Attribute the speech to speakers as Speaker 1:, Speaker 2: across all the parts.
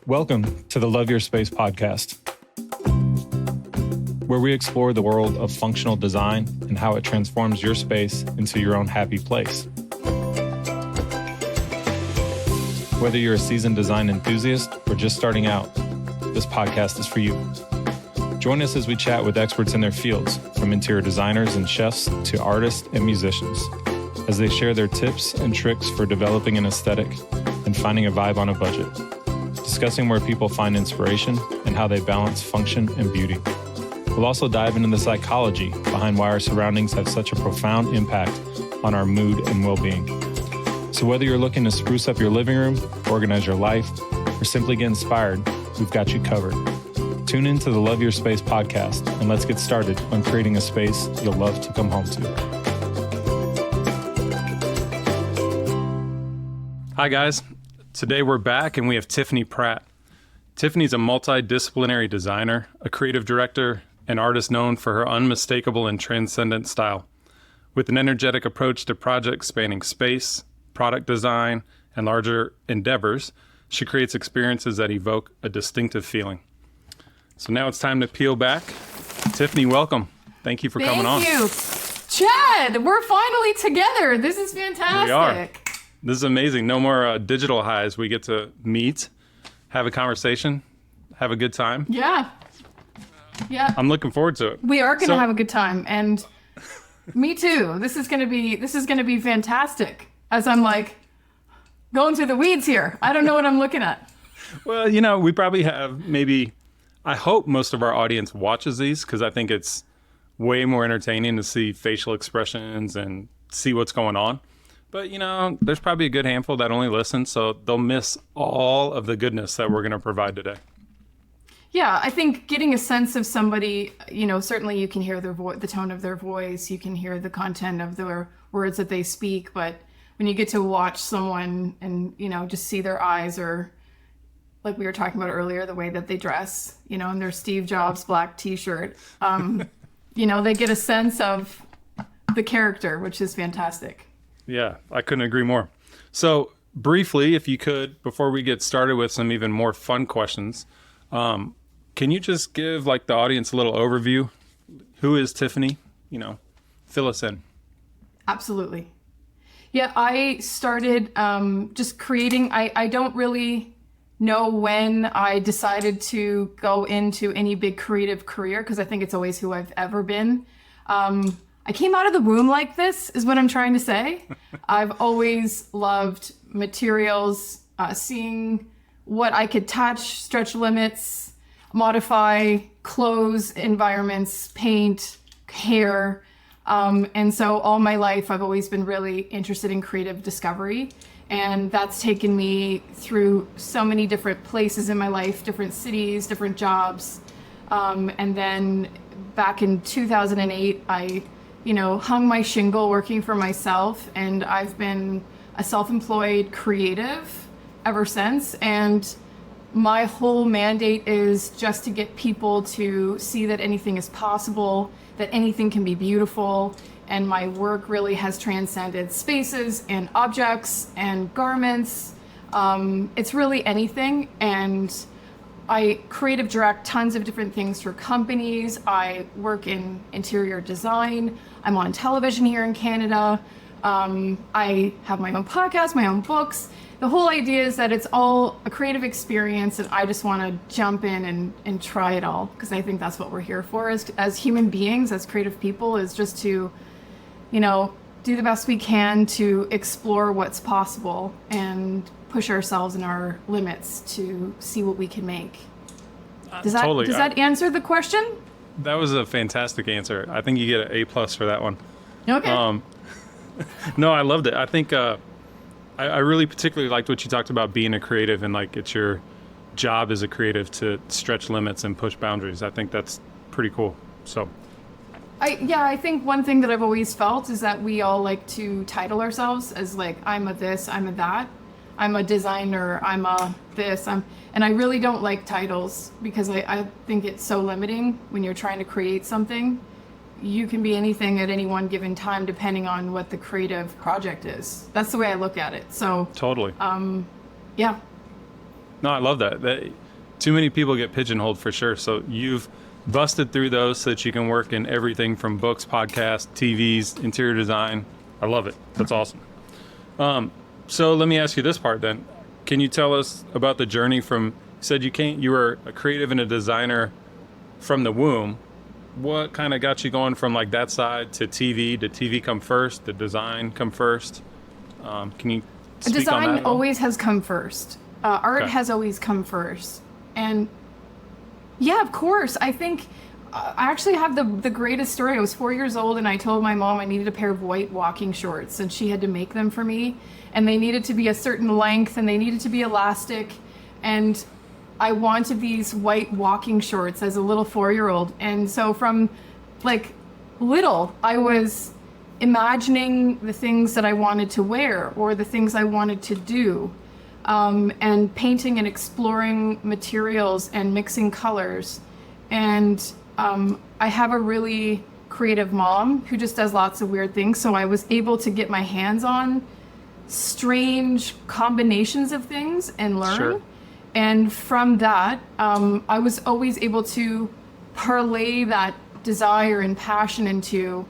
Speaker 1: Welcome to the Love Your Space podcast, where we explore the world of functional design and how it transforms your space into your own happy place. Whether you're a seasoned design enthusiast or just starting out, this podcast is for you. Join us as we chat with experts in their fields, from interior designers and chefs to artists and musicians, as they share their tips and tricks for developing an aesthetic and finding a vibe on a budget, discussing where people find inspiration and how they balance function and beauty. We'll also dive into the psychology behind why our surroundings have such a profound impact on our mood and well-being. So whether you're looking to spruce up your living room, organize your life, or simply get inspired, we've got you covered. Tune in to the Love Your Space podcast, and let's get started on creating a space you'll love to come home to. Hi guys. Today we're back and we have Tiffany Pratt. Tiffany's a multidisciplinary designer, a creative director, and artist known for her unmistakable and transcendent style. With an energetic approach to projects spanning space, product design, and larger endeavors, she creates experiences that evoke a distinctive feeling. So now it's time to peel back. Tiffany, welcome. Thank you for coming on.
Speaker 2: Thank you. Chad, we're finally together. This is fantastic.
Speaker 1: We are. This is amazing. No more digital highs. We get to meet, have a conversation, have a good time.
Speaker 2: Yeah.
Speaker 1: I'm looking forward to it.
Speaker 2: We are going to have a good time, and me too. This is going to be fantastic. As I'm like going through the weeds here. I don't know what I'm looking at.
Speaker 1: Well, we probably have I hope most of our audience watches these, because I think it's way more entertaining to see facial expressions and see what's going on. But, there's probably a good handful that only listen, so they'll miss all of the goodness that we're going to provide today.
Speaker 2: Yeah, I think getting a sense of somebody, certainly you can hear the tone of their voice, you can hear the content of their words that they speak, but when you get to watch someone and, just see their eyes, or like we were talking about earlier, the way that they dress, in their Steve Jobs black t-shirt, they get a sense of the character, which is fantastic.
Speaker 1: Yeah, I couldn't agree more. So briefly, if you could, before we get started with some even more fun questions, can you just give the audience a little overview? Who is Tiffany? Fill us in.
Speaker 2: Absolutely. Yeah, I started just creating. I don't really know when I decided to go into any big creative career, because I think it's always who I've ever been. I came out of the womb like this, is what I'm trying to say. I've always loved materials, seeing what I could touch, stretch limits, modify, clothes, environments, paint, hair. And so all my life, I've always been really interested in creative discovery. And that's taken me through so many different places in my life, different cities, different jobs. And then back in 2008, I hung my shingle working for myself, and I've been a self-employed creative ever since. And my whole mandate is just to get people to see that anything is possible, that anything can be beautiful. And my work really has transcended spaces and objects and garments. It's really anything. And I creative direct tons of different things for companies. I work in interior design. I'm on television here in Canada. I have my own podcast, my own books. The whole idea is that it's all a creative experience, and I just want to jump in and try it all, because I think that's what we're here for as human beings, as creative people, is just to, do the best we can to explore what's possible and push ourselves and our limits to see what we can make. Does that answer the question?
Speaker 1: That was a fantastic answer. I think you get an A+ for that one.
Speaker 2: Okay.
Speaker 1: No, I loved it. I think I really particularly liked what you talked about being a creative, and it's your job as a creative to stretch limits and push boundaries. I think that's pretty cool. So.
Speaker 2: I think one thing that I've always felt is that we all like to title ourselves as I'm a this, I'm a that. I'm a designer, I'm a this, and I really don't like titles, because I think it's so limiting when you're trying to create something. You can be anything at any one given time, depending on what the creative project is. That's the way I look at it. So
Speaker 1: totally.
Speaker 2: Yeah.
Speaker 1: No, I love that. Too many people get pigeonholed for sure. So you've busted through those so that you can work in everything from books, podcasts, TVs, interior design. I love it. That's awesome. So let me ask you this part then. Can you tell us about the journey from, you said you were a creative and a designer from the womb. What kind of got you going from like that side to TV? Did TV come first? Did design come first? Can you speak
Speaker 2: design
Speaker 1: on that at all?
Speaker 2: always has come first. Art
Speaker 1: Okay.
Speaker 2: has always come first. And yeah, of course. I think I actually have the greatest story. I was 4 years old and I told my mom I needed a pair of white walking shorts and she had to make them for me. And they needed to be a certain length and they needed to be elastic. And I wanted these white walking shorts as a little 4-year-old. And so from like little, I was imagining the things that I wanted to wear or the things I wanted to do. And painting and exploring materials and mixing colors. And I have a really creative mom who just does lots of weird things. So I was able to get my hands on strange combinations of things and learn.
Speaker 1: Sure.
Speaker 2: And from that, I was always able to parlay that desire and passion into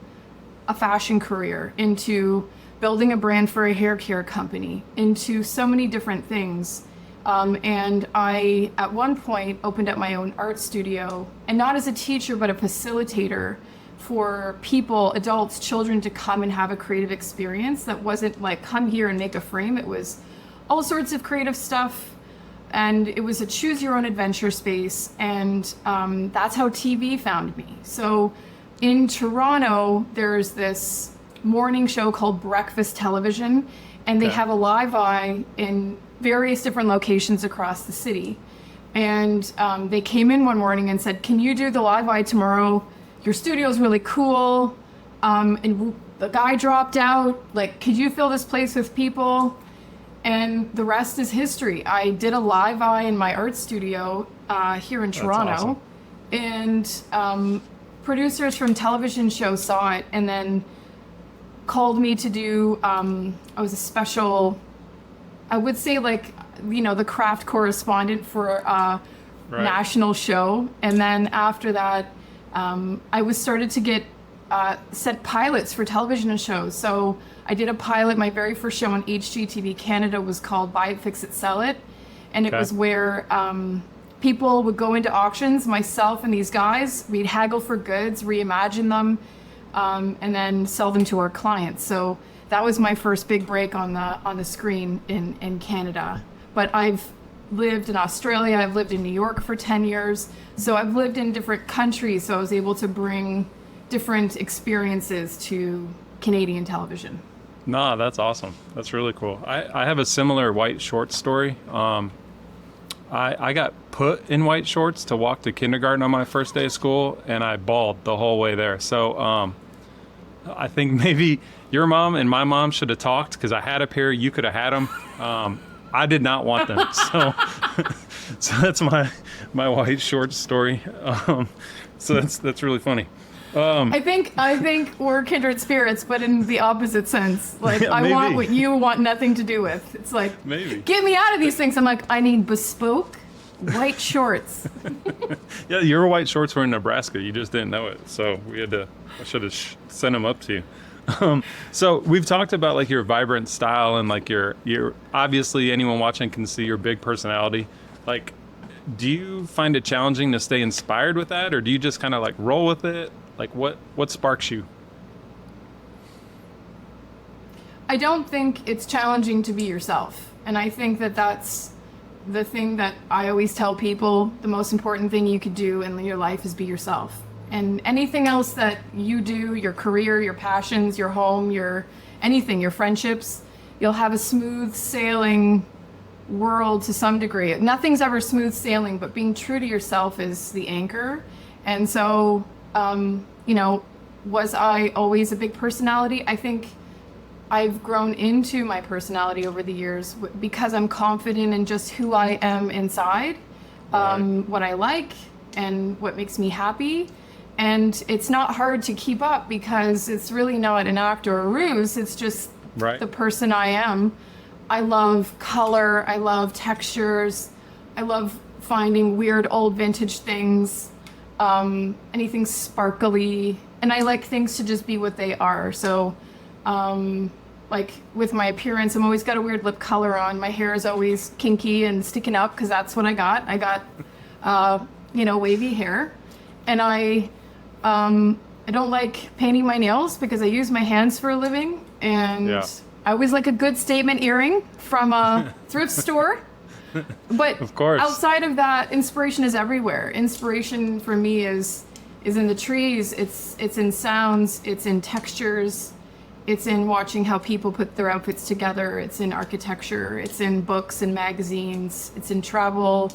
Speaker 2: a fashion career, into building a brand for a hair care company, into so many different things. And I, at one point, opened up my own art studio, and not as a teacher, but a facilitator for people, adults, children to come and have a creative experience that wasn't like, come here and make a frame. It was all sorts of creative stuff. And it was a choose your own adventure space. And that's how TV found me. So in Toronto, there's this morning show called Breakfast Television, and they have a live eye in various different locations across the city. And they came in one morning and said, can you do the live eye tomorrow? Your studio's really cool. And the guy dropped out. Like, could you fill this place with people? And the rest is history. I did a live eye in my art studio here in Toronto.
Speaker 1: Awesome.
Speaker 2: And producers from television shows saw it and then called me to do, I was a special, I would say like, you know, the craft correspondent for a national show. And then after that, I was started to get set pilots for television shows. So I did a pilot, my very first show on HGTV Canada was called Buy It, Fix It, Sell It. And it was where people would go into auctions, myself and these guys, we'd haggle for goods, reimagine them, and then sell them to our clients. So that was my first big break on the screen in Canada. But I've lived in Australia, I've lived in New York for 10 years. So I've lived in different countries, so I was able to bring different experiences to Canadian television.
Speaker 1: No, that's awesome. That's really cool. I have a similar white short story. I got put in white shorts to walk to kindergarten on my first day of school, and I bawled the whole way there. So I think maybe your mom and my mom should have talked, because I had a pair, you could have had them. I did not want them. So that's my white shorts story. So that's really funny.
Speaker 2: I think we're kindred spirits, but in the opposite sense. Like,
Speaker 1: Yeah,
Speaker 2: I want
Speaker 1: maybe.
Speaker 2: what you want nothing to do with. It's like,
Speaker 1: Maybe.
Speaker 2: get me out of these things. I'm like, I need bespoke white shorts.
Speaker 1: Yeah, your white shorts were in Nebraska. You just didn't know it. So I should have sent them up to you. So we've talked about like your vibrant style and like your obviously anyone watching can see your big personality. Like, do you find it challenging to stay inspired with that, or do you just kind of like roll with it? Like what sparks you?
Speaker 2: I don't think it's challenging to be yourself. And I think that that's the thing that I always tell people. The most important thing you could do in your life is be yourself. And anything else that you do, your career, your passions, your home, your anything, your friendships, you'll have a smooth sailing world to some degree. Nothing's ever smooth sailing, but being true to yourself is the anchor. And so, you know, was I always a big personality? I think I've grown into my personality over the years because I'm confident in just who I am inside, what I like and what makes me happy. And it's not hard to keep up because it's really not an act or a ruse. It's just the person I am. I love color. I love textures. I love finding weird old vintage things, anything sparkly, and I like things to just be what they are. So, like with my appearance, I'm always got a weird lip color on. My hair is always kinky and sticking up because that's what I got. I got, wavy hair, and I don't like painting my nails because I use my hands for a living, and I always like a good statement earring from a thrift store. But
Speaker 1: of course,
Speaker 2: outside of that, inspiration is everywhere. Inspiration for me is in the trees. It's in sounds. It's in textures. It's in watching how people put their outfits together. It's in architecture. It's in books and magazines. It's in travel.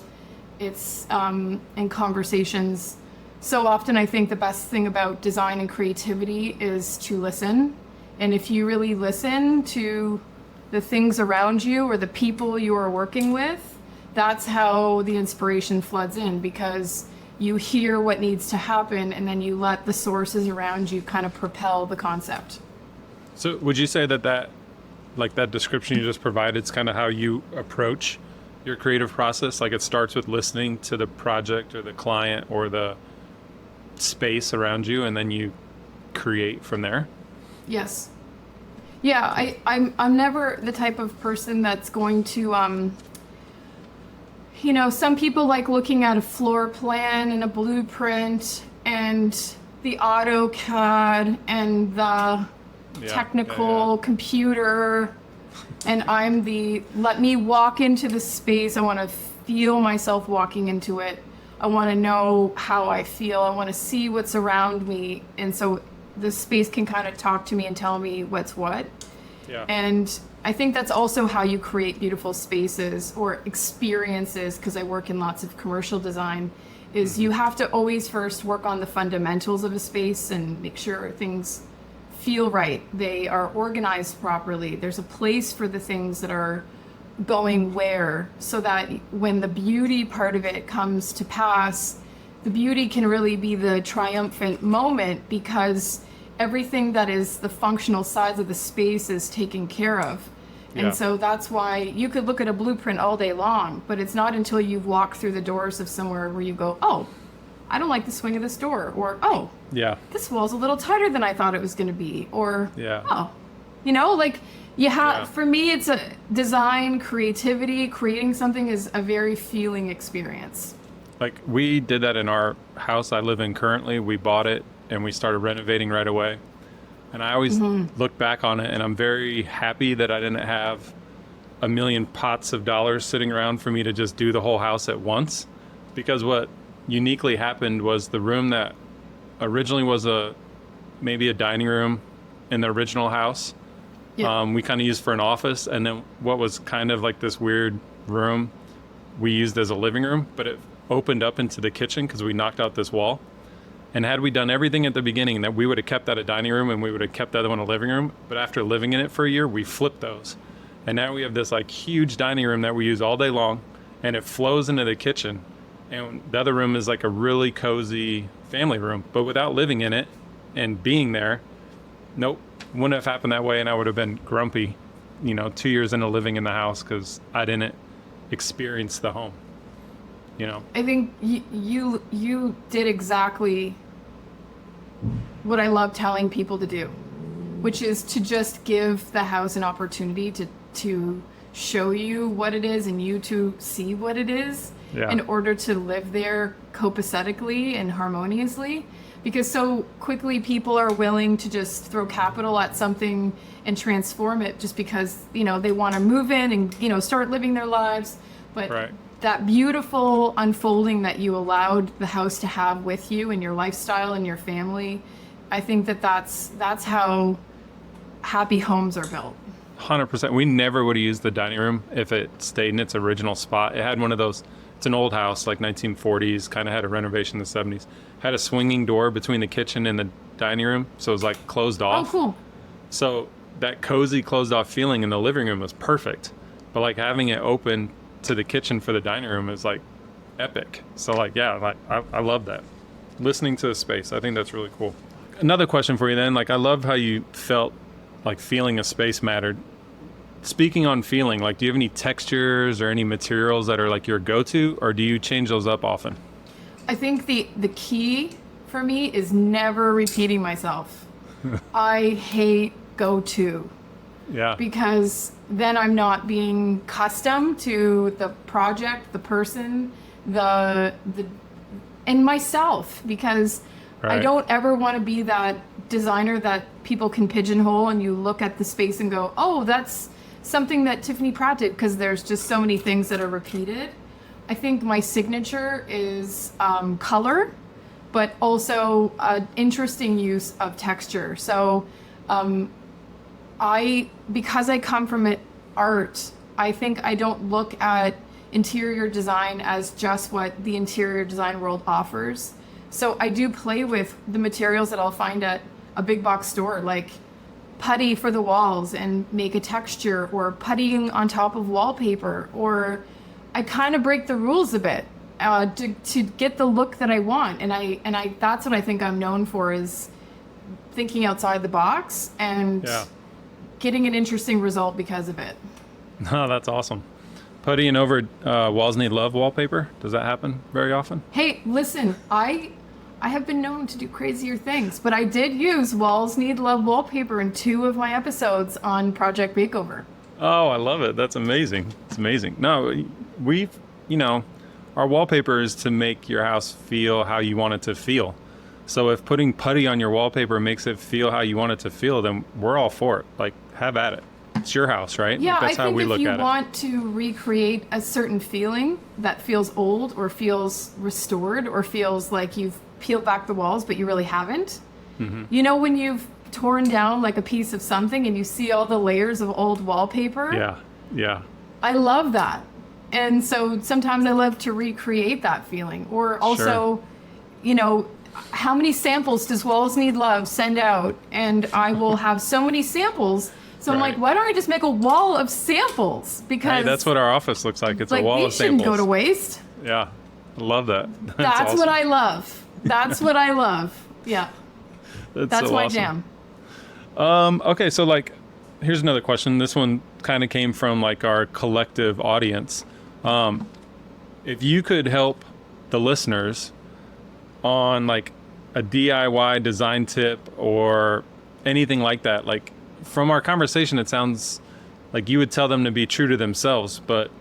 Speaker 2: It's in conversations. So often I think the best thing about design and creativity is to listen. And if you really listen to the things around you or the people you are working with, that's how the inspiration floods in, because you hear what needs to happen and then you let the sources around you kind of propel the concept.
Speaker 1: So would you say that description you just provided is kind of how you approach your creative process? Like it starts with listening to the project or the client or the space around you, and then you create from there?
Speaker 2: Yes. Yeah, I'm never the type of person that's going to, some people like looking at a floor plan and a blueprint and the AutoCAD and the technical computer, and I'm let me walk into the space. I want to feel myself walking into it. I want to know how I feel. I want to see what's around me, and so the space can kind of talk to me and tell me what's what.
Speaker 1: Yeah.
Speaker 2: And I think that's also how you create beautiful spaces or experiences, because I work in lots of commercial design, is you have to always first work on the fundamentals of a space and make sure things feel right. They are organized properly. There's a place for the things that are going where, so that when the beauty part of it comes to pass, the beauty can really be the triumphant moment, because everything that is the functional sides of the space is taken care of. And so that's why you could look at a blueprint all day long, but it's not until you've walked through the doors of somewhere where you go, oh, I don't like the swing of this door, or oh, this wall's a little tighter than I thought it was going to be, or oh, you have, for me, it's a design, creativity, creating something is a very feeling experience.
Speaker 1: Like we did that in our house I live in currently. We bought it and we started renovating right away. And I always look back on it and I'm very happy that I didn't have a million pots of dollars sitting around for me to just do the whole house at once. Because what uniquely happened was the room that originally was maybe a dining room in the original house, we kind of used for an office. And then what was kind of like this weird room we used as a living room, but it opened up into the kitchen because we knocked out this wall. And had we done everything at the beginning, that we would have kept that a dining room and we would have kept the other one a living room. But after living in it for a year, we flipped those. And now we have this like huge dining room that we use all day long, and it flows into the kitchen. And the other room is like a really cozy family room, but without living in it and being there, nope, wouldn't have happened that way. And I would have been grumpy, 2 years into living in the house because I didn't experience the home.
Speaker 2: I think you did exactly what I love telling people to do, which is to just give the house an opportunity to show you what it is and you to see what it is in order to live there copacetically and harmoniously. Because so quickly people are willing to just throw capital at something and transform it just because, they want to move in and, start living their lives. But that beautiful unfolding that you allowed the house to have with you and your lifestyle and your family, I think that's how happy homes are built.
Speaker 1: 100%. We never would have used the dining room if it stayed in its original spot. It had one of those, it's an old house, like 1940s, kind of had a renovation in the 70s. Had a swinging door between the kitchen and the dining room, so it was like closed off.
Speaker 2: Oh, cool.
Speaker 1: So that cozy closed off feeling in the living room was perfect. But like having it open to the kitchen for the dining room is like epic. So I love that. Listening to the space, I think that's really cool. Another question for you then, I love how you felt like feeling a space mattered. speaking on feeling, like, do you have any textures or any materials that are like your go-to, or do you change those up often?
Speaker 2: I think the key for me is never repeating myself. I hate go-to.
Speaker 1: Yeah.
Speaker 2: Because then I'm not being custom to the project, the person, and myself, because I don't ever want to be that designer that people can pigeonhole and you look at the space and go, oh, that's something that Tiffany Pratt did, because there's just so many things that are repeated. I think my signature is color, but also interesting use of texture. So because I come from art, I think I don't look at interior design as just what the interior design world offers. So I do play with the materials that I'll find at a big box store, like putty for the walls and make a texture, or puttying on top of wallpaper, or I kind of break the rules a bit to get the look that I want. And I that's what I think I'm known for, is thinking outside the box and getting an interesting result because of it.
Speaker 1: Oh, that's awesome. Puttying over Walls Need Love wallpaper, does that happen very often?
Speaker 2: Hey, listen, I have been known to do crazier things, but I did use Walls Need Love wallpaper in 2 of my episodes on Project Makeover.
Speaker 1: Oh, I love it. That's amazing. It's amazing. No, our wallpaper is to make your house feel how you want it to feel. So if putting putty on your wallpaper makes it feel how you want it to feel, then we're all for it. Like, have at it. It's your house, right?
Speaker 2: Yeah,
Speaker 1: that's
Speaker 2: I
Speaker 1: how
Speaker 2: think
Speaker 1: we
Speaker 2: if
Speaker 1: look
Speaker 2: you
Speaker 1: at it.
Speaker 2: want to recreate a certain feeling that feels old or feels restored or feels like you've peeled back the walls but you really haven't. Mm-hmm. You know, when you've torn down like a piece of something and you see all the layers of old wallpaper?
Speaker 1: Yeah.
Speaker 2: I love that. And so sometimes I love to recreate that feeling. Or also, how many samples does Walls Need Love send out? And I will have so many samples. So I'm like, why don't I just make a wall of samples? Because
Speaker 1: that's what our office looks like. It's a wall of samples.
Speaker 2: These shouldn't go to waste.
Speaker 1: Yeah, I love that.
Speaker 2: That's
Speaker 1: awesome.
Speaker 2: what I love. That's what I love. Yeah. That's
Speaker 1: so
Speaker 2: my
Speaker 1: awesome.
Speaker 2: jam.
Speaker 1: Okay, so here's another question. This one kind of came from our collective audience. If you could help the listeners on a DIY design tip or anything like that, from our conversation, it sounds like you would tell them to be true to themselves, but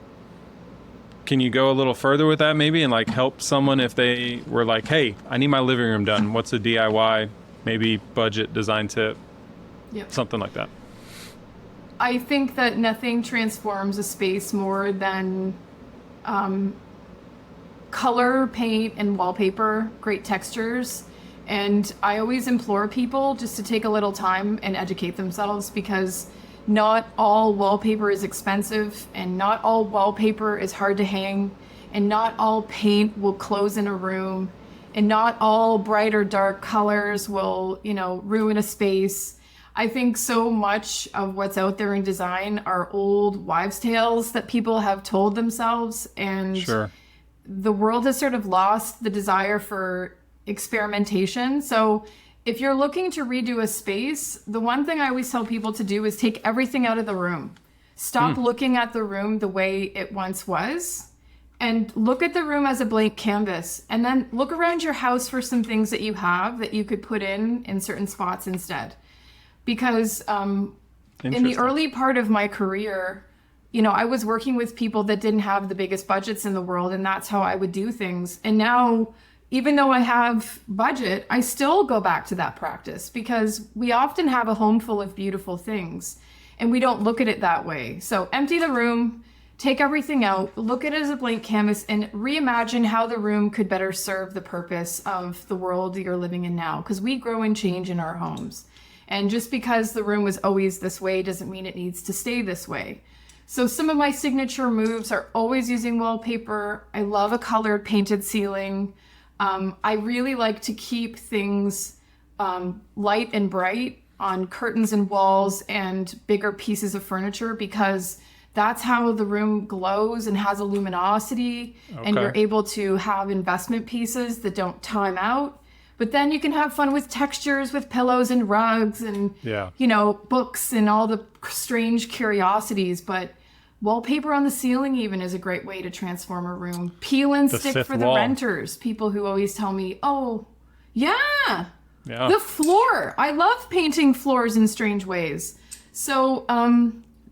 Speaker 1: can you go a little further with that maybe and help someone if they were like, hey, I need my living room done. What's a DIY, maybe budget design tip?
Speaker 2: Yep.
Speaker 1: Something like that.
Speaker 2: I think that nothing transforms a space more than color, paint, and wallpaper, great textures. And I always implore people just to take a little time and educate themselves, because not all wallpaper is expensive, and not all wallpaper is hard to hang, and not all paint will close in a room, and not all bright or dark colors will, ruin a space. I think so much of what's out there in design are old wives' tales that people have told themselves, and the world has sort of lost the desire for experimentation. So if you're looking to redo a space, the one thing I always tell people to do is take everything out of the room. Stop looking at the room the way it once was, and look at the room as a blank canvas. And then look around your house for some things that you have that you could put in certain spots instead. Because in the early part of my career, I was working with people that didn't have the biggest budgets in the world, and that's how I would do things. And now, even though I have budget, I still go back to that practice, because we often have a home full of beautiful things and we don't look at it that way. So empty the room, take everything out, look at it as a blank canvas, and reimagine how the room could better serve the purpose of the world you're living in now. Because we grow and change in our homes. And just because the room was always this way doesn't mean it needs to stay this way. So some of my signature moves are always using wallpaper. I love a colored painted ceiling. I really like to keep things light and bright on curtains and walls and bigger pieces of furniture, because that's how the room glows and has a luminosity. And you're able to have investment pieces that don't time out. But then you can have fun with textures, with pillows and rugs and,
Speaker 1: Yeah.
Speaker 2: books and all the strange curiosities. But wallpaper on the ceiling even is a great way to transform a room. Peel and stick
Speaker 1: fifth
Speaker 2: for the
Speaker 1: wall. Renters.
Speaker 2: People who always tell me, oh, yeah,
Speaker 1: Yeah.
Speaker 2: the floor. I love painting floors in strange ways. So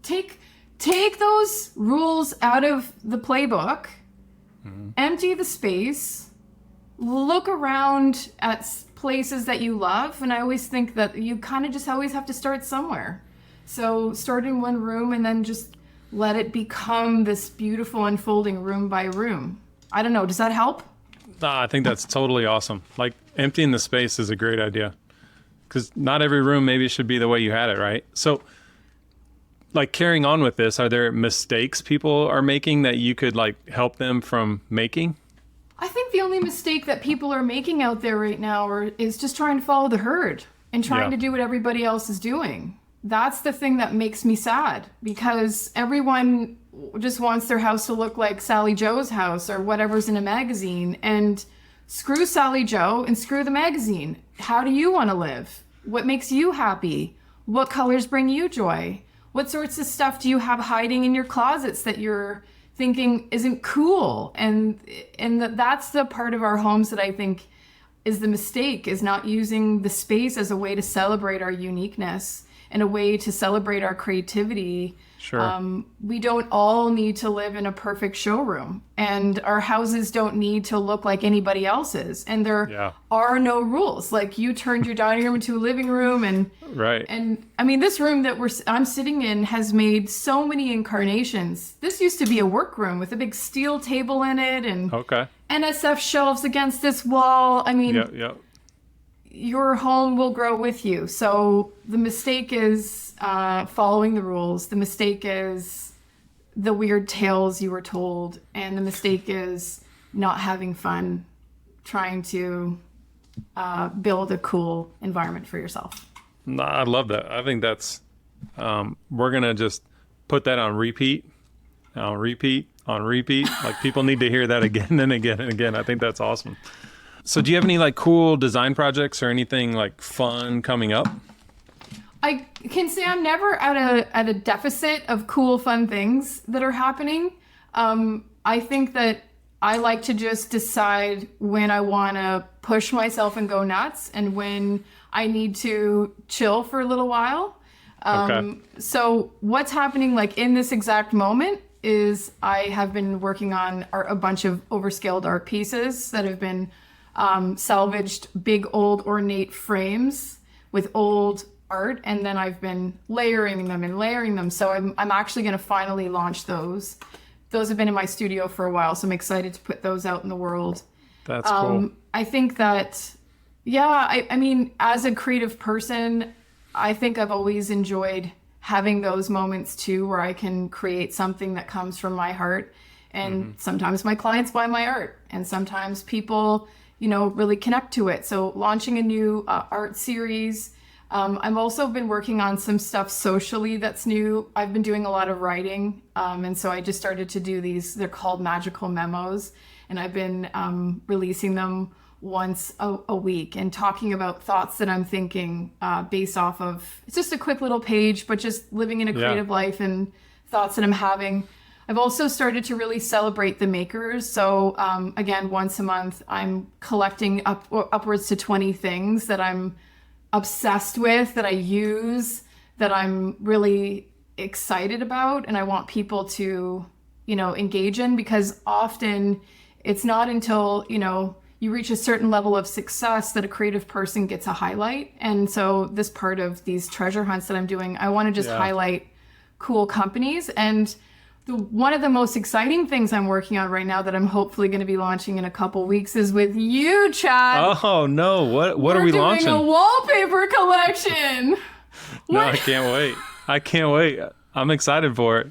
Speaker 2: take those rules out of the playbook, empty the space, look around at places that you love. And I always think that you kind of just always have to start somewhere. So start in one room and then just let it become this beautiful unfolding room by room. I don't know. Does that help?
Speaker 1: I think that's totally awesome. Like emptying the space is a great idea, because not every room maybe should be the way you had it, right? So like carrying on with this, are there mistakes people are making that you could like help them from making?
Speaker 2: I think the only mistake that people are making out there right now is just trying to follow the herd and trying to do what everybody else is doing. That's the thing that makes me sad, because everyone just wants their house to look like Sally Joe's house or whatever's in a magazine. And screw Sally Joe and screw the magazine. How do you want to live? What makes you happy? What colors bring you joy? What sorts of stuff do you have hiding in your closets that you're thinking isn't cool? And that's the part of our homes that I think is the mistake, is not using the space as a way to celebrate our uniqueness and a way to celebrate our creativity.
Speaker 1: Sure.
Speaker 2: We don't all need to live in a perfect showroom, and our houses don't need to look like anybody else's. And there are no rules. Like, you turned your dining room into a living room, and
Speaker 1: right.
Speaker 2: And I mean, this room that I'm sitting in has made so many incarnations. This used to be a workroom with a big steel table in it, and NSF shelves against this wall. I mean, your home will grow with you. So the mistake is following the rules. The mistake is the weird tales you were told. And the mistake is not having fun trying to build a cool environment for yourself.
Speaker 1: No, I love that. I think that's, we're going to just put that on repeat. Like, people need to hear that again and again and again. I think that's awesome. So do you have any like cool design projects or anything like fun coming up?
Speaker 2: I can say I'm never at a deficit of cool, fun things that are happening. I think that I like to just decide when I want to push myself and go nuts, and when I need to chill for a little while. So what's happening like in this exact moment is I have been working on a bunch of overscaled art pieces that have been salvaged, big old ornate frames with old art, and then I've been layering them. So I'm actually going to finally launch those. Those have been in my studio for a while, so I'm excited to put those out in the world.
Speaker 1: That's cool.
Speaker 2: I think that, I mean, as a creative person, I think I've always enjoyed having those moments too, where I can create something that comes from my heart. And sometimes my clients buy my art, and sometimes people, really connect to it. So launching a new art series. I've also been working on some stuff socially that's new. I've been doing a lot of writing. And so I just started to do these, they're called magical memos. And I've been releasing them once a week and talking about thoughts that I'm thinking based off of, it's just a quick little page, but just living in a creative life and thoughts that I'm having. I've also started to really celebrate the makers. So again, once a month, I'm collecting upwards to 20 things that I'm obsessed with, that I use, that I'm really excited about, and I want people to, engage in, because often it's not until, you reach a certain level of success that a creative person gets a highlight. And so this part of these treasure hunts that I'm doing, I want to just highlight cool companies. And one of the most exciting things I'm working on right now that I'm hopefully going to be launching in a couple weeks is with you, Chad.
Speaker 1: Oh no! What are we launching?
Speaker 2: We're doing a wallpaper collection.
Speaker 1: No, I can't wait. I'm excited for it.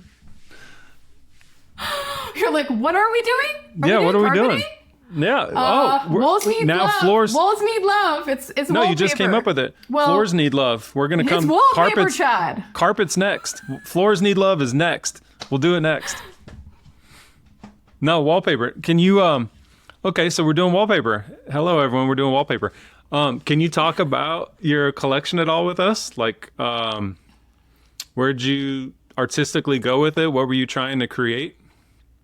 Speaker 2: You're like, what are we doing?
Speaker 1: What are we doing? Yeah.
Speaker 2: Walls need love.
Speaker 1: Floors.
Speaker 2: Walls need love. It's
Speaker 1: no,
Speaker 2: wallpaper.
Speaker 1: You just came up with it. Well, floors need love. We're gonna come.
Speaker 2: It's wallpaper,
Speaker 1: carpets,
Speaker 2: Chad.
Speaker 1: Carpets next. Floors need love is next. We'll do it next. No, wallpaper. Can you? Okay, so we're doing wallpaper. Hello, everyone. We're doing wallpaper. Can you talk about your collection at all with us? Like, where'd you artistically go with it? What were you trying to create?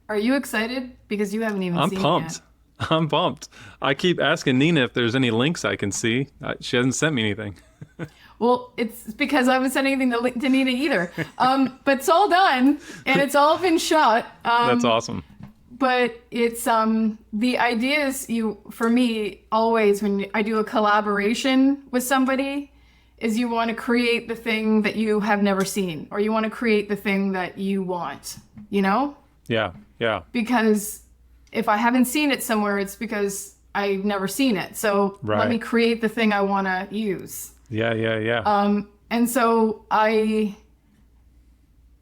Speaker 2: Are you excited? Because you haven't even
Speaker 1: I'm
Speaker 2: seen
Speaker 1: pumped.
Speaker 2: it
Speaker 1: I'm pumped. I keep asking Nina if there's any links I can see. She hasn't sent me anything.
Speaker 2: yet. Well, it's because I haven't sent anything to Nina either. But it's all done and it's all been shot.
Speaker 1: That's awesome.
Speaker 2: But it's the idea is for me always when I do a collaboration with somebody is you want to create the thing that you have never seen, or you want to create the thing that you want, you know?
Speaker 1: Yeah.
Speaker 2: Because if I haven't seen it somewhere, it's because I've never seen it. So let me create the thing I want to use.
Speaker 1: Yeah.
Speaker 2: And so I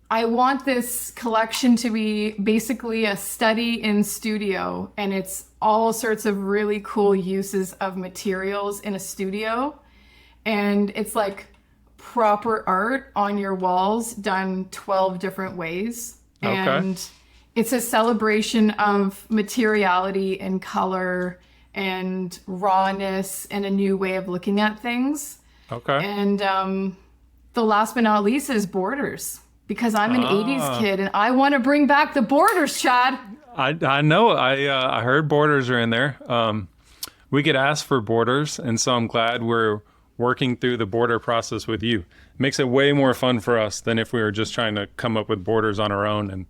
Speaker 2: want this collection to be basically a study in studio, and it's all sorts of really cool uses of materials in a studio. And it's like proper art on your walls done 12 different ways.
Speaker 1: Okay.
Speaker 2: And it's a celebration of materiality and color and rawness and a new way of looking at things.
Speaker 1: Okay.
Speaker 2: And the last but not least is borders, because I'm an 80s kid and I want to bring back the borders, Chad.
Speaker 1: I know. I heard borders are in there. We get asked for borders, and so I'm glad we're working through the border process with you. Makes it way more fun for us than if we were just trying to come up with borders on our own and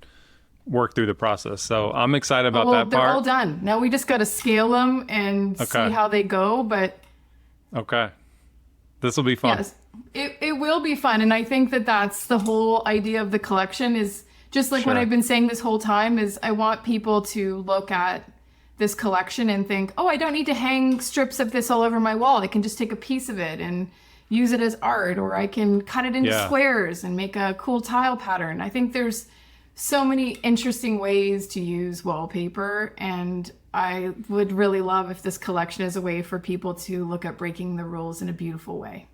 Speaker 1: work through the process. So I'm excited about that
Speaker 2: they're
Speaker 1: part.
Speaker 2: all done. Now we just got to scale them and see how they go. But
Speaker 1: okay, this will be fun.
Speaker 2: Yes, it will be fun. And I think that that's the whole idea of the collection is just like what I've been saying this whole time is I want people to look at this collection and think, oh, I don't need to hang strips of this all over my wall. I can just take a piece of it and use it as art, or I can cut it into squares and make a cool tile pattern. I think there's so many interesting ways to use wallpaper, and I would really love if this collection is a way for people to look at breaking the rules in a beautiful way.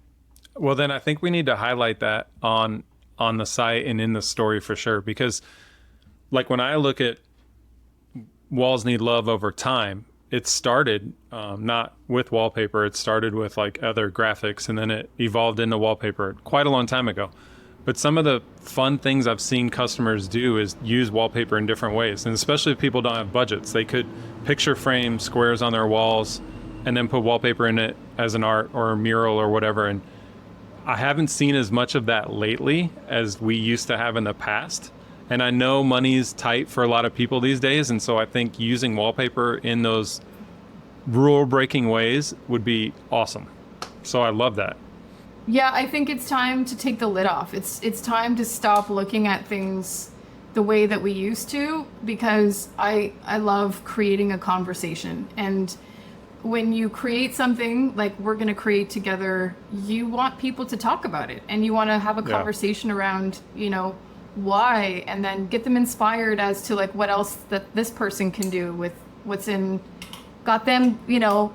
Speaker 1: Well, then I think we need to highlight that on the site and in the story for sure, because like when I look at Walls Need Love over time, it started not with wallpaper. It started with like other graphics, and then it evolved into wallpaper quite a long time ago. But some of the fun things I've seen customers do is use wallpaper in different ways. And especially if people don't have budgets, they could picture frame squares on their walls and then put wallpaper in it as an art or a mural or whatever. And I haven't seen as much of that lately as we used to have in the past. And I know money's tight for a lot of people these days. And so I think using wallpaper in those rule breaking ways would be awesome. So I love that.
Speaker 2: Yeah, I think it's time to take the lid off. It's time to stop looking at things the way that we used to, because I love creating a conversation. And when you create something like we're going to create together, you want people to talk about it, and you want to have a conversation around, you know, why, and then get them inspired as to like what else that this person can do with what's in, got them, you know,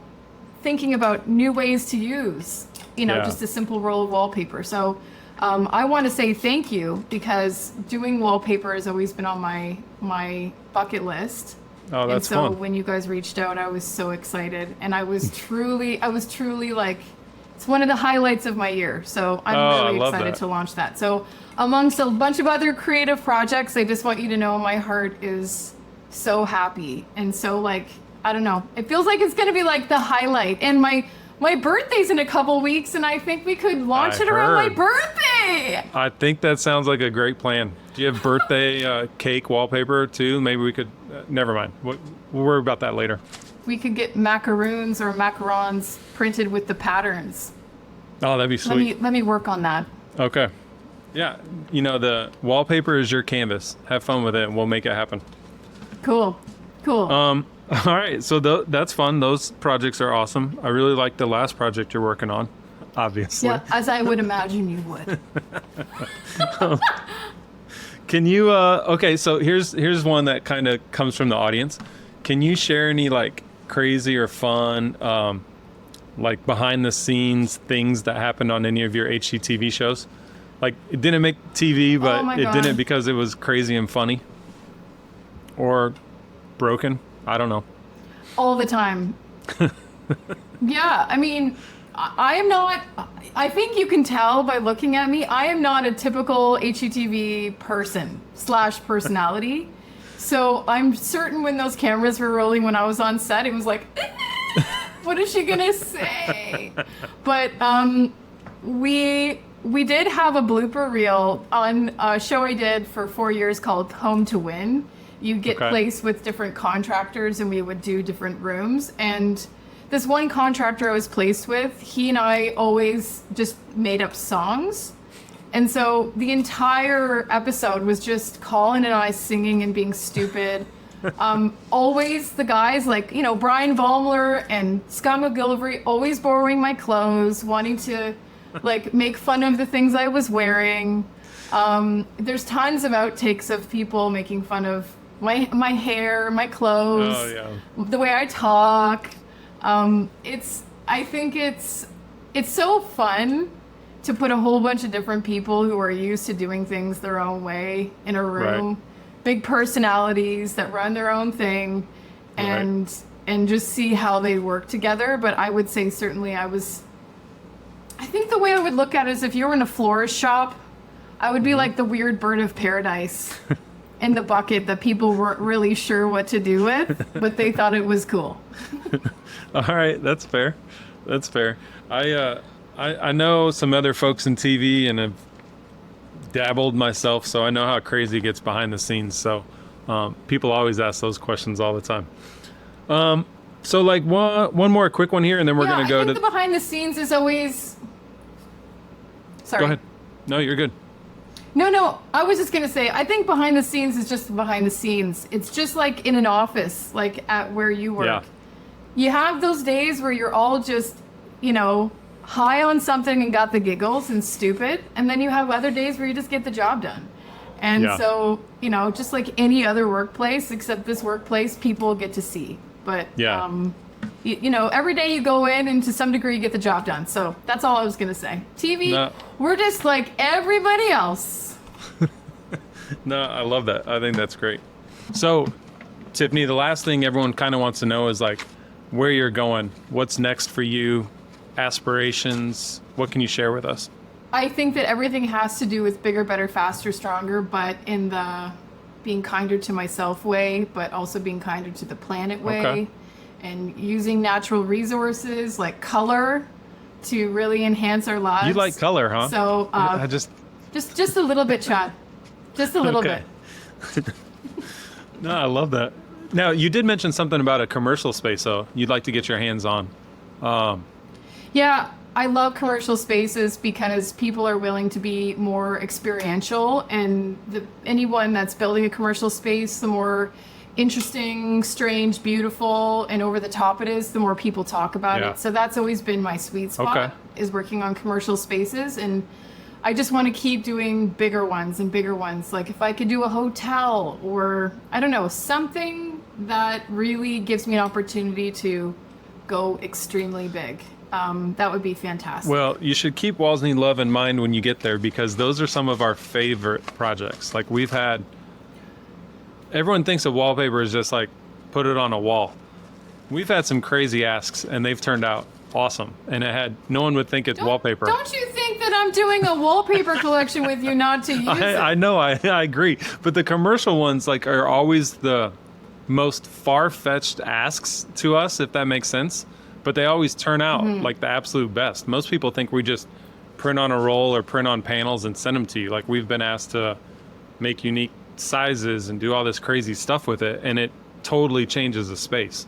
Speaker 2: thinking about new ways to use, you know, just a simple roll of wallpaper. So I want to say thank you, because doing wallpaper has always been on my bucket list.
Speaker 1: Oh, that's
Speaker 2: fun.
Speaker 1: fun.
Speaker 2: So when you guys reached out, I was so excited, and I was truly like, it's one of the highlights of my year. So I'm really excited to launch that. So amongst a bunch of other creative projects, I just want you to know my heart is so happy. And so like, I don't know, it feels like it's going to be like the highlight. And my birthday's in a couple weeks, and I think we could launch it around my birthday.
Speaker 1: I think that sounds like a great plan. Do you have birthday cake wallpaper too? Maybe we could, never mind. We'll worry about that later.
Speaker 2: We could get macaroons or macarons printed with the patterns.
Speaker 1: Oh, that'd be sweet.
Speaker 2: Let me work on that.
Speaker 1: Okay. Yeah. You know, the wallpaper is your canvas. Have fun with it, and we'll make it happen.
Speaker 2: Cool.
Speaker 1: All right. So that's fun. Those projects are awesome. I really like the last project you're working on, obviously.
Speaker 2: Yeah, as I would imagine you would.
Speaker 1: Can you, okay, so here's one that kind of comes from the audience. Can you share any like crazy or fun, like behind the scenes things that happened on any of your HGTV shows? Like it didn't make TV, but it didn't because it was crazy and funny or broken. I don't know.
Speaker 2: All the time. Yeah, I mean, I am not, I think you can tell by looking at me, I am not a typical HGTV person / personality. So I'm certain when those cameras were rolling when I was on set, it was like, what is she gonna say? But we did have a blooper reel on a show I did for 4 years called Home to Win. You get placed with different contractors and we would do different rooms. And this one contractor I was placed with, he and I always just made up songs. And so the entire episode was just Colin and I singing and being stupid. Always the guys like, you know, Brian Vollmer and Scott McGillivray always borrowing my clothes, wanting to like make fun of the things I was wearing. There's tons of outtakes of people making fun of my hair, my clothes, the way I talk. I think it's so fun to put a whole bunch of different people who are used to doing things their own way in a room, big personalities that run their own thing, and just see how they work together. But I would say certainly I think the way I would look at it is if you were in a florist shop, I would be like the weird bird of paradise in the bucket that people weren't really sure what to do with, but they thought it was cool.
Speaker 1: All right, that's fair. That's fair. I know some other folks in TV and have dabbled myself, so I know how crazy it gets behind the scenes. So people always ask those questions all the time. So like one more quick one here, and then we're gonna go
Speaker 2: I think the behind the scenes is always. Sorry.
Speaker 1: Go ahead. No, you're good.
Speaker 2: No, I was just going to say, I think behind the scenes is just behind the scenes. It's just like in an office, like at where you work.
Speaker 1: Yeah.
Speaker 2: You have those days where you're all just, you know, high on something and got the giggles and stupid. And then you have other days where you just get the job done. And so, you know, just like any other workplace, except this workplace, people get to see. But, you know, every day you go in and to some degree you get the job done. So that's all I was going to say. TV, we're just like everybody else.
Speaker 1: No, I love that. I think that's great. So, Tiffany, the last thing everyone kind of wants to know is like where you're going. What's next for you? Aspirations? What can you share with us?
Speaker 2: I think that everything has to do with bigger, better, faster, stronger, but in the being kinder to myself way, but also being kinder to the planet way. And using natural resources like color to really enhance our lives.
Speaker 1: You like color, huh?
Speaker 2: So just a little bit, Chad. Just a little bit.
Speaker 1: No, I love that. Now, you did mention something about a commercial space, though. You'd like to get your hands on.
Speaker 2: Yeah, I love commercial spaces because people are willing to be more experiential, and anyone that's building a commercial space, the more interesting, strange, beautiful, and over the top it is, the more people talk about it. So that's always been my sweet spot, is working on commercial spaces. And I just want to keep doing bigger ones and bigger ones. Like if I could do a hotel or, I don't know, something that really gives me an opportunity to go extremely big. That would be fantastic.
Speaker 1: Well, you should keep Walls Need Love in mind when you get there, because those are some of our favorite projects. Like we've had, everyone thinks of wallpaper as just like put it on a wall. We've had some crazy asks and they've turned out awesome. And no one would think it's wallpaper.
Speaker 2: Don't you think that I'm doing a wallpaper collection with you not to use it?
Speaker 1: I know, I agree. But the commercial ones like are always the most far-fetched asks to us, if that makes sense. But they always turn out like the absolute best. Most people think we just print on a roll or print on panels and send them to you. Like we've been asked to make unique sizes and do all this crazy stuff with it, and it totally changes the space.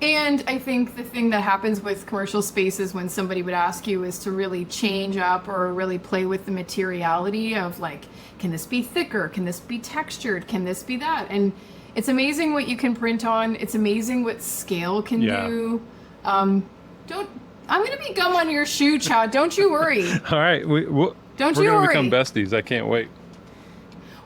Speaker 2: And I think the thing that happens with commercial spaces when somebody would ask you is to really change up or really play with the materiality of like, can this be thicker? Can this be textured? Can this be that? And it's amazing what you can print on. It's amazing what scale can do. I'm gonna be gum on your shoe, Chad. Don't you worry.
Speaker 1: All right, we're gonna become besties. I can't wait.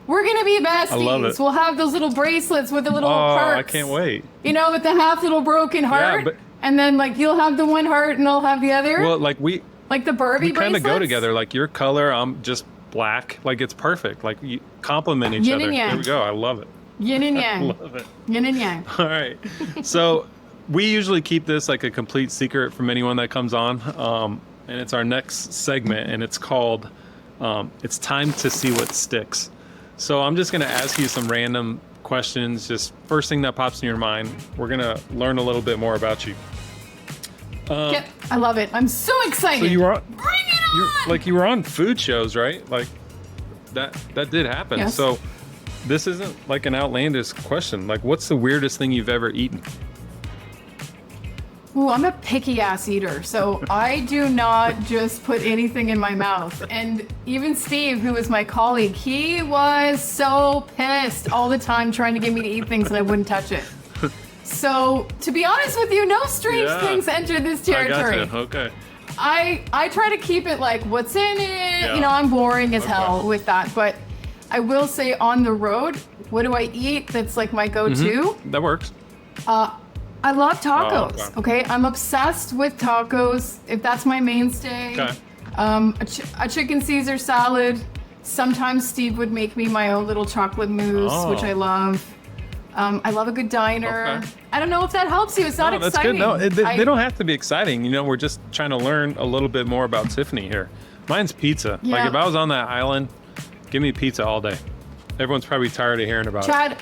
Speaker 2: We're gonna be besties.
Speaker 1: I love it.
Speaker 2: We'll have those little bracelets with the little hearts.
Speaker 1: I can't wait.
Speaker 2: You know, with the half little broken heart.
Speaker 1: Yeah,
Speaker 2: and then like you'll have the one heart and I'll have the other.
Speaker 1: Well, like
Speaker 2: the Barbie bracelets.
Speaker 1: We kind of go together. Like your color, I'm just black. Like it's perfect. Like you complement each other.
Speaker 2: Yin and yang.
Speaker 1: There we go. I love it.
Speaker 2: Yin and yang.
Speaker 1: I love it.
Speaker 2: Yin and yang.
Speaker 1: All right. So we usually keep this like a complete secret from anyone that comes on. And it's our next segment, and it's called It's Time to See What Sticks. So I'm just going to ask you some random questions, just first thing that pops in your mind. We're going to learn a little bit more about you.
Speaker 2: Yep, I love it. I'm so excited.
Speaker 1: So you were
Speaker 2: Bring it on!
Speaker 1: you were on food shows, right? Like that did happen.
Speaker 2: Yes.
Speaker 1: So this isn't like an outlandish question. Like, what's the weirdest thing you've ever eaten?
Speaker 2: Ooh, I'm a picky ass eater, so I do not just put anything in my mouth. And even Steve, who was my colleague, he was so pissed all the time trying to get me to eat things and I wouldn't touch it. So, to be honest with you, no strange things enter this territory.
Speaker 1: I gotcha. Okay.
Speaker 2: I try to keep it like, what's in it?
Speaker 1: Yeah.
Speaker 2: You know, I'm boring as hell with that. But I will say on the road, what do I eat that's like my go-to?
Speaker 1: That works.
Speaker 2: I love tacos.
Speaker 1: Oh,
Speaker 2: okay, I'm obsessed with tacos. If that's my mainstay.
Speaker 1: Okay.
Speaker 2: A chicken Caesar salad. Sometimes Steve would make me my own little chocolate mousse, which I love. I love a good diner.
Speaker 1: Okay.
Speaker 2: I don't know if that helps you. It's not exciting.
Speaker 1: That's good. No, they don't have to be exciting. You know, we're just trying to learn a little bit more about Tiffany here. Mine's pizza.
Speaker 2: Yeah.
Speaker 1: Like if I was on that island, give me pizza all day. Everyone's probably tired of hearing about it.
Speaker 2: Chad,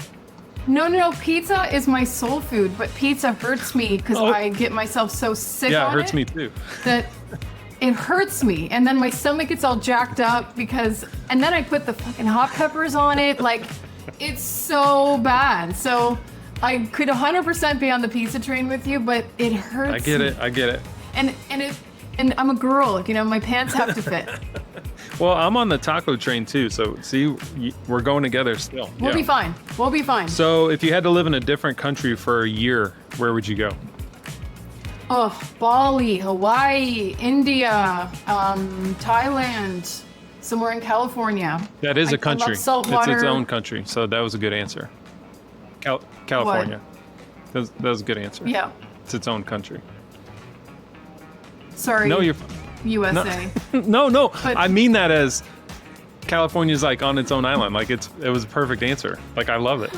Speaker 2: no. Pizza is my soul food, but pizza hurts me because I get myself so sick on it.
Speaker 1: Yeah, it hurts me too.
Speaker 2: That it hurts me. And then my stomach gets all jacked up and then I put the fucking hot peppers on it. Like, it's so bad. So I could 100% be on the pizza train with you, but it hurts.
Speaker 1: I get it.
Speaker 2: And I'm a girl, you know, my pants have to fit.
Speaker 1: Well, I'm on the taco train too, so see, we're going together still.
Speaker 2: We'll be fine.
Speaker 1: So if you had to live in a different country for a year, where would you go?
Speaker 2: Oh, Bali, Hawaii, India, Thailand, somewhere in California.
Speaker 1: That is a country.
Speaker 2: I love saltwater.
Speaker 1: It's its own country, so that was a good answer. California. That was a good answer.
Speaker 2: Yeah.
Speaker 1: It's its own country.
Speaker 2: Sorry.
Speaker 1: No, you're
Speaker 2: USA.
Speaker 1: No.
Speaker 2: But-
Speaker 1: I mean that as California's like on its own island. Like it was a perfect answer. Like I love it.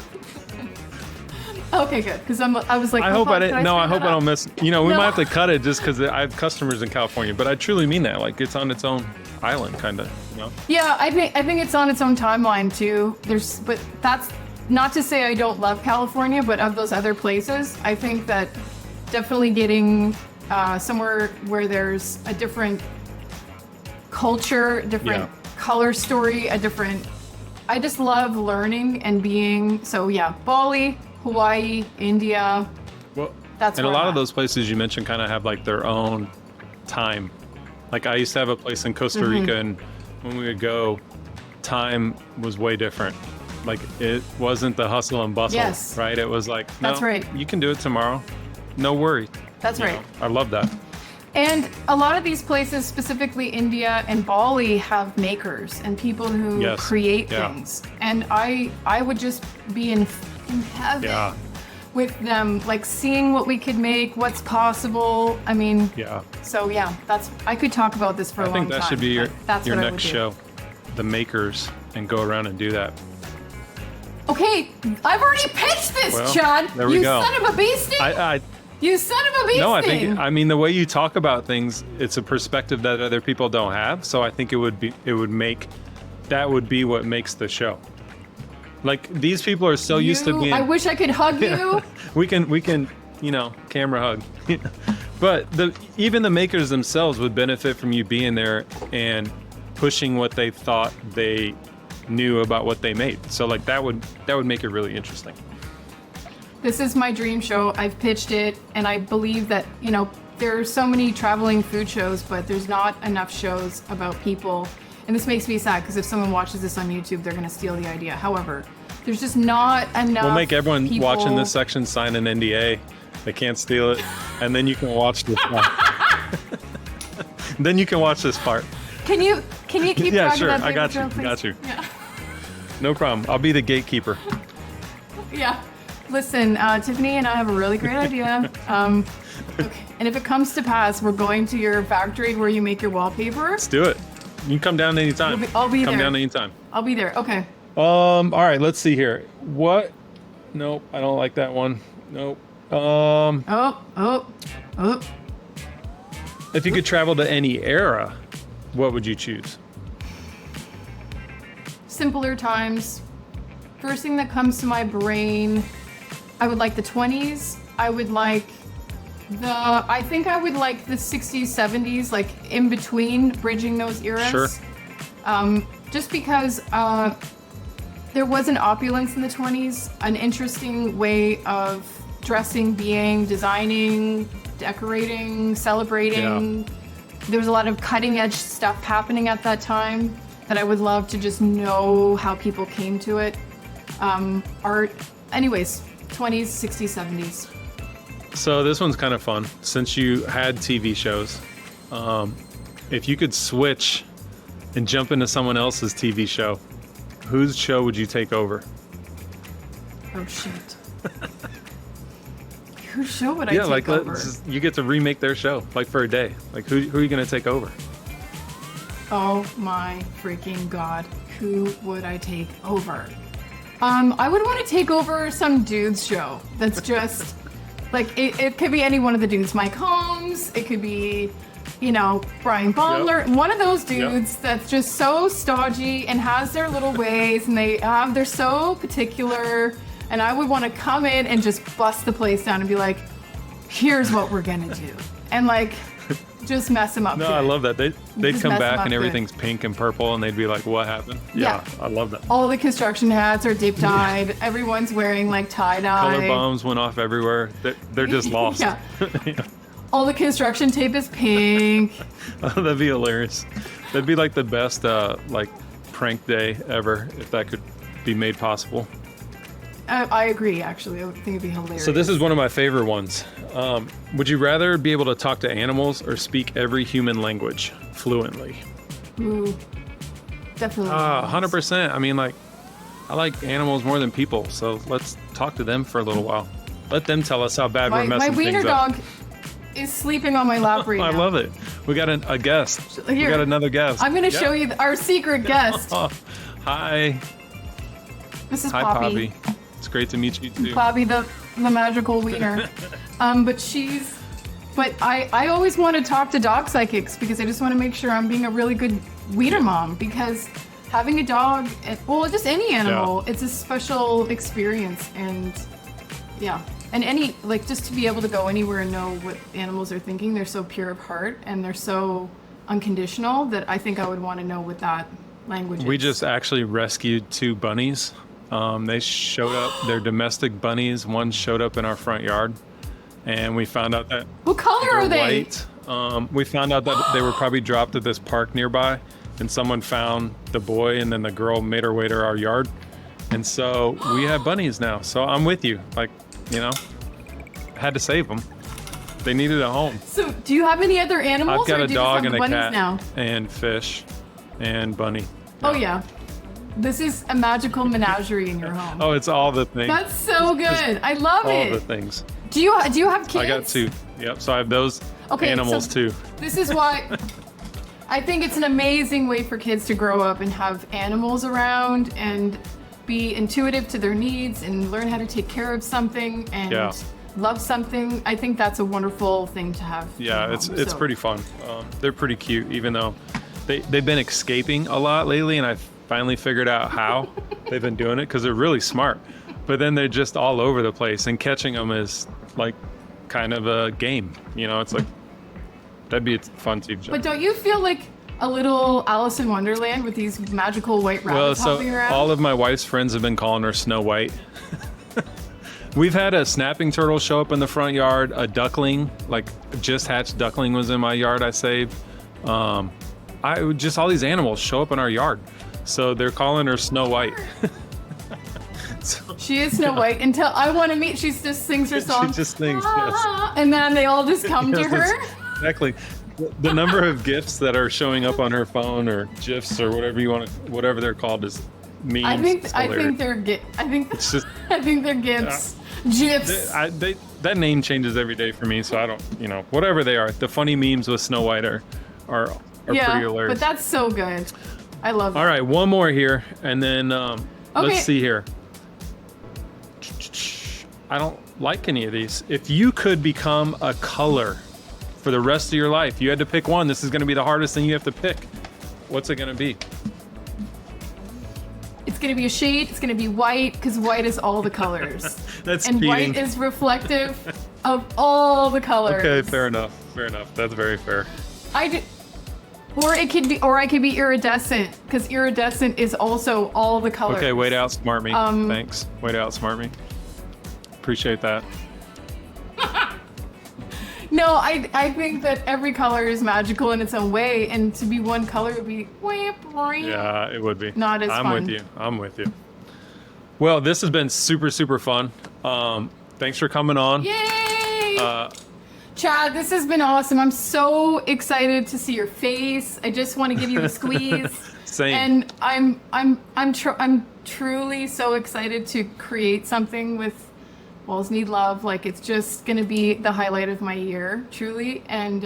Speaker 2: Okay, good. Because I was like,
Speaker 1: I hope I didn't. No, I hope I don't
Speaker 2: miss.
Speaker 1: miss. You know, we
Speaker 2: No.
Speaker 1: might have to cut it just because I have customers in California. But I truly mean that. Like it's on its own island, kind of. You know?
Speaker 2: Yeah, I think it's on its own timeline too. But that's not to say I don't love California, but of those other places, I think that definitely getting somewhere where there's a different culture, different color story, I just love learning and being. So yeah, Bali, Hawaii, India.
Speaker 1: Well,
Speaker 2: That's
Speaker 1: and a
Speaker 2: where
Speaker 1: lot
Speaker 2: I'm
Speaker 1: of
Speaker 2: at.
Speaker 1: those places you mentioned kind of have like their own time. Like I used to have a place in Costa Rica, and when we would go, time was way different. Like it wasn't the hustle and bustle,
Speaker 2: Yes.
Speaker 1: right? It was like, no,
Speaker 2: That's right.
Speaker 1: you can do it tomorrow. No worry.
Speaker 2: That's
Speaker 1: You
Speaker 2: right.
Speaker 1: know, I love that.
Speaker 2: And a lot of these places, specifically India and Bali, have makers and people who
Speaker 1: Yes.
Speaker 2: create
Speaker 1: Yeah.
Speaker 2: things. And I would just be in heaven
Speaker 1: Yeah.
Speaker 2: with them, like seeing what we could make, what's possible. I mean,
Speaker 1: Yeah.
Speaker 2: so yeah, I could talk about this for a
Speaker 1: I
Speaker 2: long
Speaker 1: think
Speaker 2: time.
Speaker 1: that should be your,
Speaker 2: but that's
Speaker 1: your
Speaker 2: what I
Speaker 1: next
Speaker 2: would do.
Speaker 1: show, The Makers, and go around and do that.
Speaker 2: Okay, I've already pitched this,
Speaker 1: Well,
Speaker 2: Chad.
Speaker 1: there we
Speaker 2: You
Speaker 1: go.
Speaker 2: son of a beastie. You son of a beastie.
Speaker 1: No, I mean, the way you talk about things, it's a perspective that other people don't have. So I think that would be what makes the show. Like these people are so used to being.
Speaker 2: I wish I could hug you.
Speaker 1: We can, camera hug. But even the makers themselves would benefit from you being there and pushing what they thought they knew about what they made. So like that would make it really interesting.
Speaker 2: This is my dream show. I've pitched it, and I believe that, there are so many traveling food shows, but there's not enough shows about people. And this makes me sad because if someone watches this on YouTube, they're going to steal the idea. However, there's just not enough.
Speaker 1: We'll make everyone
Speaker 2: people...
Speaker 1: watching this section sign an NDA. They can't steal it. And then you can watch this part. Then you can watch this part.
Speaker 2: Can you keep
Speaker 1: Yeah,
Speaker 2: track
Speaker 1: sure.
Speaker 2: of that
Speaker 1: I
Speaker 2: paper
Speaker 1: got you.
Speaker 2: trail, please?
Speaker 1: Got you.
Speaker 2: Yeah.
Speaker 1: No problem. I'll be the gatekeeper.
Speaker 2: Yeah. Listen, Tiffany and I have a really great idea. Okay. And if it comes to pass, we're going to your factory where you make your wallpaper.
Speaker 1: Let's do it. You can come down anytime.
Speaker 2: I'll be
Speaker 1: come
Speaker 2: there.
Speaker 1: down anytime.
Speaker 2: I'll be there. Okay.
Speaker 1: All right, let's see here. What? Nope, I don't like that one. Nope.
Speaker 2: Oh.
Speaker 1: If you could travel to any era, what would you choose?
Speaker 2: Simpler times. First thing that comes to my brain, I would like the 20s. I would like I think I would like the 60s, 70s, like in between, bridging those eras.
Speaker 1: Sure.
Speaker 2: Just because there was an opulence in the 20s, an interesting way of dressing, being, designing, decorating, celebrating.
Speaker 1: Yeah.
Speaker 2: There was a lot of cutting edge stuff happening at that time that I would love to just know how people came to it. Art, anyways, 20s, 60s, 70s.
Speaker 1: So this one's kind of fun. Since you had TV shows, if you could switch and jump into someone else's TV show, whose show would you take over?
Speaker 2: Oh, shit. Whose show would I take over?
Speaker 1: You get to remake their show, like for a day. Like who are you going to take over?
Speaker 2: Oh my freaking God. Who would I take over? I would want to take over some dude's show that's just, like, it could be any one of the dudes. Mike Holmes, it could be, Brian Bondler. Yep. One of those dudes that's just so stodgy and has their little ways, and they're so particular. And I would want to come in and just bust the place down and be like, here's what we're going to do. And, like, just mess them up.
Speaker 1: No,
Speaker 2: good.
Speaker 1: I love that. They'd come back and everything's pink and purple, and they'd be like, what happened? Yeah, I love that.
Speaker 2: All the construction hats are deep dyed. Everyone's wearing like tie dye.
Speaker 1: Color bombs went off everywhere. They're just lost.
Speaker 2: Yeah. All the construction tape is pink.
Speaker 1: Oh, that'd be hilarious. That'd be like the best like prank day ever if that could be made possible.
Speaker 2: I agree, actually. I would think it'd be hilarious.
Speaker 1: So this is one of my favorite ones. Would you rather be able to talk to animals or speak every human language fluently?
Speaker 2: Ooh, definitely.
Speaker 1: 100%. I mean, like, I like animals more than people, so let's talk to them for a little while. Let them tell us how bad we're messing things up.
Speaker 2: My wiener dog is sleeping on my lap right now.
Speaker 1: I love it. We got a guest.
Speaker 2: Here,
Speaker 1: we got another guest.
Speaker 2: I'm going to show you our secret guest.
Speaker 1: Hi.
Speaker 2: This is
Speaker 1: Hi,
Speaker 2: Poppy.
Speaker 1: It's great to meet you too.
Speaker 2: Poppy, the magical wiener. But I always want to talk to dog psychics because I just want to make sure I'm being a really good wiener mom, because having a dog, just any animal, it's a special experience. And just to be able to go anywhere and know what animals are thinking. They're so pure of heart and they're so unconditional that I think I would want to know what that language is.
Speaker 1: We just actually rescued 2 bunnies. They showed up, they're domestic bunnies. One showed up in our front yard, and we found out that...
Speaker 2: What color are they?
Speaker 1: White. We found out that they were probably dropped at this park nearby, and someone found the boy, and then the girl made her way to our yard. And so we have bunnies now. So I'm with you. Like, had to save them. They needed a home.
Speaker 2: So do you have any other animals?
Speaker 1: I've got a dog and a cat
Speaker 2: now?
Speaker 1: and fish and bunny.
Speaker 2: Oh, yeah. This is a magical menagerie in your home.
Speaker 1: Oh, it's all the things.
Speaker 2: That's so good. I love it.
Speaker 1: All the things.
Speaker 2: Do you have kids?
Speaker 1: I got 2. Yep. So I have those animals too.
Speaker 2: This is why I think it's an amazing way for kids to grow up and have animals around and be intuitive to their needs and learn how to take care of something and love something. I think that's a wonderful thing to have.
Speaker 1: Yeah, it's pretty fun. They're pretty cute, even though they've been escaping a lot lately, and I've finally figured out how they've been doing it because they're really smart. But then they're just all over the place, and catching them is like kind of a game. It's like that'd be a fun TV show.
Speaker 2: But don't you feel like a little Alice in Wonderland with these magical white rabbits hopping around?
Speaker 1: All of my wife's friends have been calling her Snow White. We've had a snapping turtle show up in the front yard. A duckling, like just hatched duckling, was in my yard. I saved. Just all these animals show up in our yard. So they're calling her Snow White.
Speaker 2: She is Snow White until I want to meet. She just sings her song.
Speaker 1: She just sings, yes.
Speaker 2: And then they all just come to her.
Speaker 1: Exactly. The number of GIFs that are showing up on her phone, or GIFs, or whatever they're called, is memes.
Speaker 2: I think they're GIFs. GIFs.
Speaker 1: That name changes every day for me, so I don't, whatever they are. The funny memes with Snow White are pretty hilarious.
Speaker 2: But that's so good. I love it.
Speaker 1: All right, one more here, and then let's see here. like any of these. If you could become a color for the rest of your life, you had to pick one. This is going to be the hardest thing you have to pick. What's it going to be?
Speaker 2: It's going to be a shade. It's going to be white, because white is all the colors.
Speaker 1: That's
Speaker 2: and
Speaker 1: cheating.
Speaker 2: White is reflective of all the colors.
Speaker 1: Okay, fair enough. Fair enough. That's very fair.
Speaker 2: Or I could be iridescent, because iridescent is also all the colors.
Speaker 1: Okay, way to outsmart me. Thanks. Way to outsmart me. Appreciate that.
Speaker 2: No, I think that every color is magical in its own way, and to be one color would be boring.
Speaker 1: Yeah, it would be.
Speaker 2: Not as fun.
Speaker 1: I'm with you. Well, this has been super, super fun. Thanks for coming on.
Speaker 2: Yay! Chad, this has been awesome. I'm so excited to see your face. I just want to give you a squeeze.
Speaker 1: Same.
Speaker 2: And I'm truly so excited to create something with Walls Need Love. Like, it's just gonna be the highlight of my year, truly. And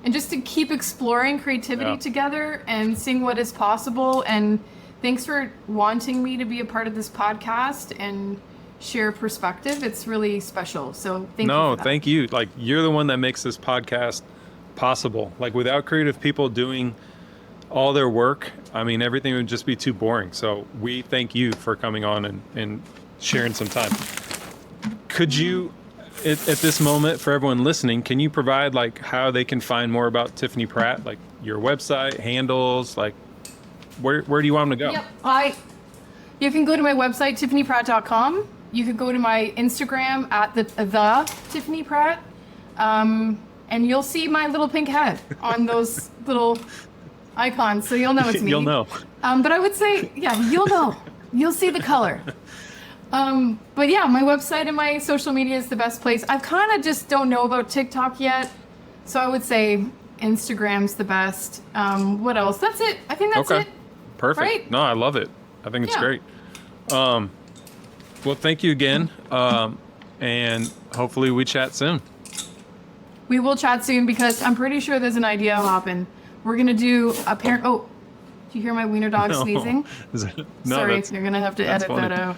Speaker 2: just to keep exploring creativity together and seeing what is possible. And thanks for wanting me to be a part of this podcast and share perspective. It's really special. So thank you.
Speaker 1: No, thank you. Like, you're the one that makes this podcast possible. Like, without creative people doing all their work, I mean, everything would just be too boring. So we thank you for coming on and sharing some time. Could you, at this moment, for everyone listening, can you provide like how they can find more about Tiffany Pratt, like your website, handles, like where do you want them to go?
Speaker 2: Yep, you can go to my website, tiffanypratt.com. You could go to my Instagram at the Tiffany Pratt, and you'll see my little pink head on those little icons, so you'll know it's me.
Speaker 1: You'll know.
Speaker 2: But I would say, you'll know. You'll see the color. But yeah, my website and my social media is the best place. I kind of just don't know about TikTok yet, so I would say Instagram's the best. What else? That's it. I think that's it.
Speaker 1: Perfect.
Speaker 2: Right?
Speaker 1: No, I love it. I think it's great. Well, thank you again, and hopefully we chat soon.
Speaker 2: We will chat soon, because I'm pretty sure there's an idea hopping. We're gonna do a parent. Oh, do you hear my wiener dog sneezing? Sorry, you're gonna have to edit that out.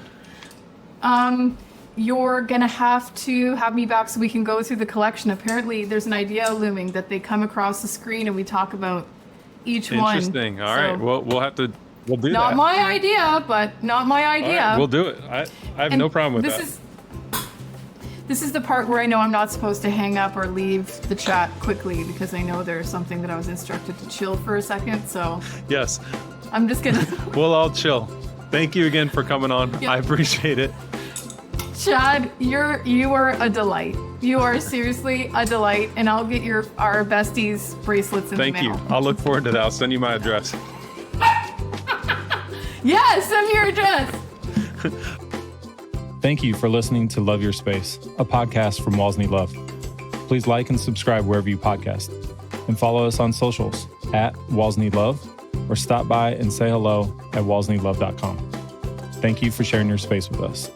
Speaker 2: You're gonna have to have me back so we can go through the collection. Apparently, there's an idea looming that they come across the screen and we talk about each one.
Speaker 1: Interesting. All right. Well, we'll do that.
Speaker 2: Not my idea, but not my idea.
Speaker 1: All right, we'll do it. I have no problem with that.
Speaker 2: This is the part where I know I'm not supposed to hang up or leave the chat quickly, because I know there's something that I was instructed to chill for a second. So
Speaker 1: yes,
Speaker 2: I'm just gonna.
Speaker 1: We'll all chill. Thank you again for coming on. Yep. I appreciate it.
Speaker 2: Chad, you are a delight. You are seriously a delight, and I'll get our besties bracelets in the mail.
Speaker 1: Thank you. I'll look forward to that. I'll send you my address.
Speaker 2: Yes, send me your address.
Speaker 1: Thank you for listening to Love Your Space, a podcast from Walls Need Love. Please like and subscribe wherever you podcast, and follow us on socials at Walls Need Love, or stop by and say hello at wallsneedlove.com. Thank you for sharing your space with us.